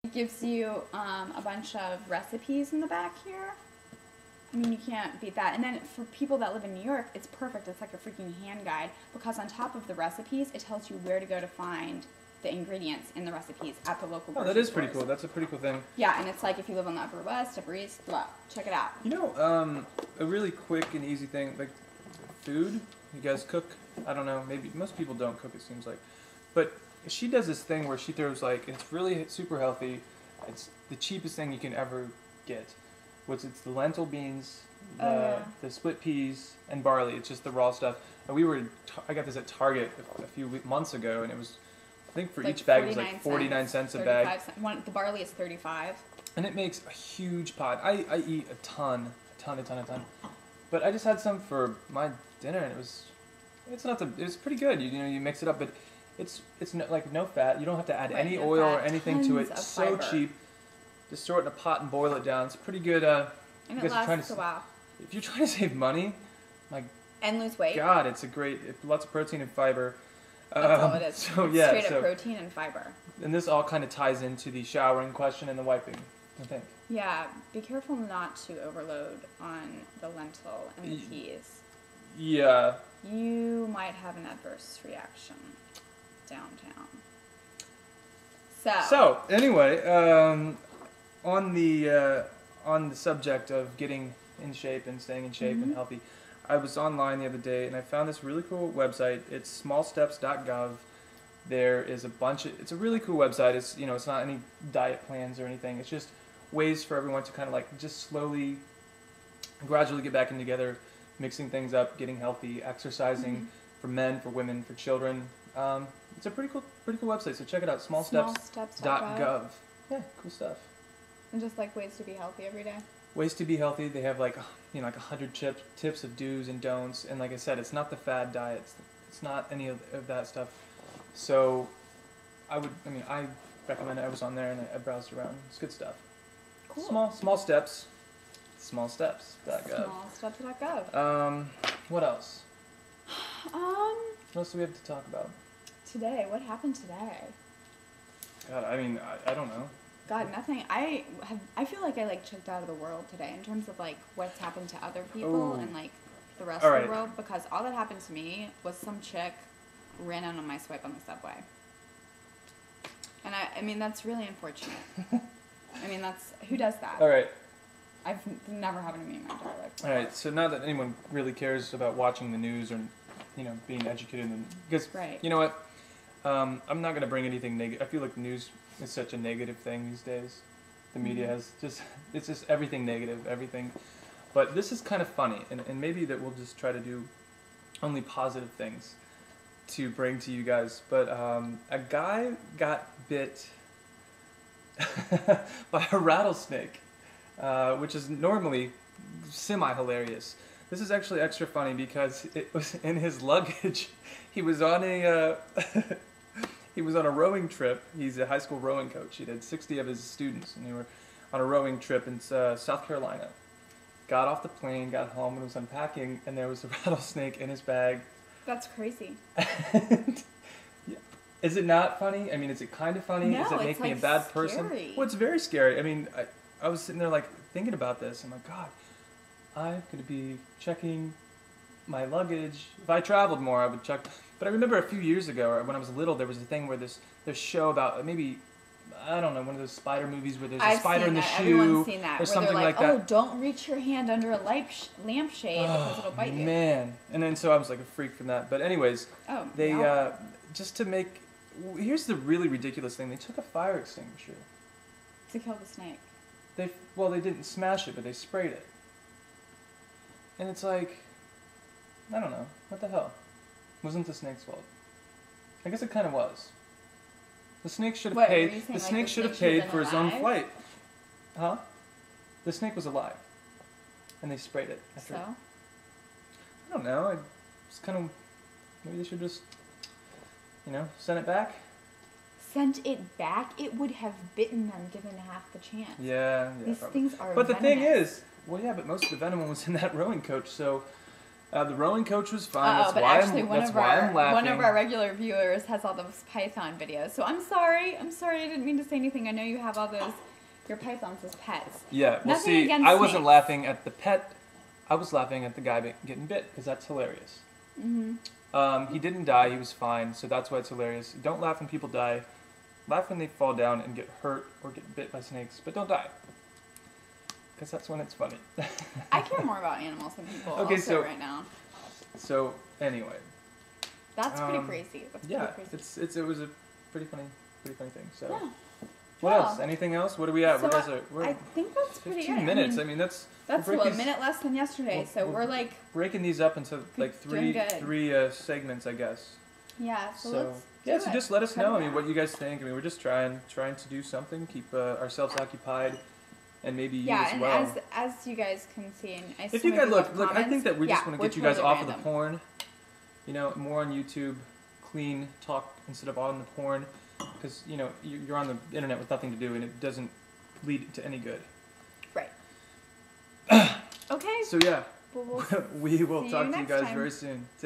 It gives you a bunch of recipes in the back here. I mean, you can't beat that. And then for people that live in New York, it's perfect. It's like a freaking hand guide because on top of the recipes, it tells you where to go to find the ingredients in the recipes at the local grocery that is stores. pretty cool. That's a pretty cool thing. Yeah, and it's like if you live on the Upper West, Upper East, blah, check it out. You know, a really quick and easy thing, like food. You guys cook? I don't know. Maybe most people don't cook. It seems like, but she does this thing where she throws like it's really super healthy. It's the cheapest thing you can ever get. It's the lentil beans, the split peas, and barley. It's just the raw stuff. And I got this at Target a few months ago, and it was, I think for like each bag it was like 49 cents a bag. The barley is 35. And it makes a huge pot. I eat a ton. But I just had some for my dinner, and it's pretty good. You mix it up, but it's no fat. You don't have to add any oil or anything to it. It's so cheap. Just throw it in a pot and boil it down. It's pretty good. And it lasts a while. If you're trying to save money, and lose weight. God, it's lots of protein and fiber. That's all it is. So Straight up protein and fiber. And this all kind of ties into the showering question and the wiping, I think. Yeah, be careful not to overload on the lentil and the peas. Yeah. You might have an adverse reaction downtown. So anyway, on the subject of getting in shape and staying in shape and healthy, I was online the other day and I found this really cool website. It's smallsteps.gov. There is it's a really cool website. It's not any diet plans or anything. It's just ways for everyone to kind of like just slowly, gradually get back in together, mixing things up, getting healthy, exercising for men, for women, for children. It's a pretty cool website. So check it out, smallsteps.gov. Yeah, cool stuff. And just like ways to be healthy every day. Ways to be healthy. They have like 100 tips of do's and don'ts. And like I said, it's not the fad diet. It's not any of that stuff. So I recommend it. I was on there and I browsed around. It's good stuff. Cool. Small steps. Smallsteps.gov. Smallsteps.gov. What else? What else do we have to talk about? Today. What happened today? God, I don't know. God, nothing. I feel like I checked out of the world today in terms of what's happened to other people and the rest of the world, because all that happened to me was some chick ran out on my swipe on the subway. And I mean that's really unfortunate. Who does that? All right. I've never happened to me in my entire life. All right. So not that anyone really cares about watching the news or being educated, because you know what, I'm not gonna bring anything negative. I feel like the news is such a negative thing these days. The media has it's just everything negative, everything. But this is kind of funny, and maybe that we'll just try to do only positive things to bring to you guys. But a guy got bit by a rattlesnake, which is normally semi-hilarious. This is actually extra funny because it was in his luggage. He was on a rowing trip. He's a high school rowing coach. He had 60 of his students, and they were on a rowing trip in South Carolina. Got off the plane, got home, and was unpacking, and there was a rattlesnake in his bag. That's crazy. Is it not funny? I mean, is it kind of funny? No, Does it make me a bad person? Well, it's very scary. I mean, I was sitting there thinking about this. I'm like, God, I'm going to be checking my luggage. If I traveled more, I would check. But I remember a few years ago, or when I was little, there was a thing where this show about maybe, I don't know, one of those spider movies where there's a spider in the shoe. Everyone's seen that. Or something like that. Oh, don't reach your hand under a lampshade because it'll bite you. Man. And then so I was like a freak from that. But anyways, just to make, here's the really ridiculous thing. They took a fire extinguisher. To kill the snake. They didn't smash it, but they sprayed it. And it's like, I don't know, what the hell? Wasn't the snake's fault? I guess it kind of was. The snake should have paid. The snake should have paid for his own flight. Huh? The snake was alive, and they sprayed it. So? I don't know. It's kind of, maybe they should just, send it back. Sent it back? It would have bitten them given half the chance. Yeah. These things are But the venomous. thing is, well, yeah, but most of the venom was in that rowing coach, so The rowing coach was fine. But actually, I'm laughing. one of our regular viewers has all those Python videos. So I'm sorry. I didn't mean to say anything. I know you have all your pythons as pets. Yeah. Well, Nothing see, against I wasn't snakes. laughing at the pet. I was laughing at the guy getting bit because that's hilarious. Mm-hmm. He didn't die. He was fine. So that's why it's hilarious. Don't laugh when people die. Laugh when they fall down and get hurt or get bit by snakes, but don't die. Because that's when it's funny. I care more about animals than people right now. So, anyway. That's pretty crazy. It was a pretty funny thing. So, yeah. What else? Anything else? What are we at? So I think that's pretty good. 15 minutes. I mean, that's a minute less than yesterday. So we're like breaking these up into like three segments, I guess. Yeah. So so just let us know. I mean, what you guys think. I mean, we're just trying to do something, keep ourselves occupied. And maybe you as well. And as you guys can see, and if you guys look, I think that we just want to get you guys off of the porn. You know, more on YouTube, clean talk instead of on the porn, because you know you're on the internet with nothing to do, and it doesn't lead to any good. Right. Okay. So yeah, Well, we will talk to you guys time. very soon.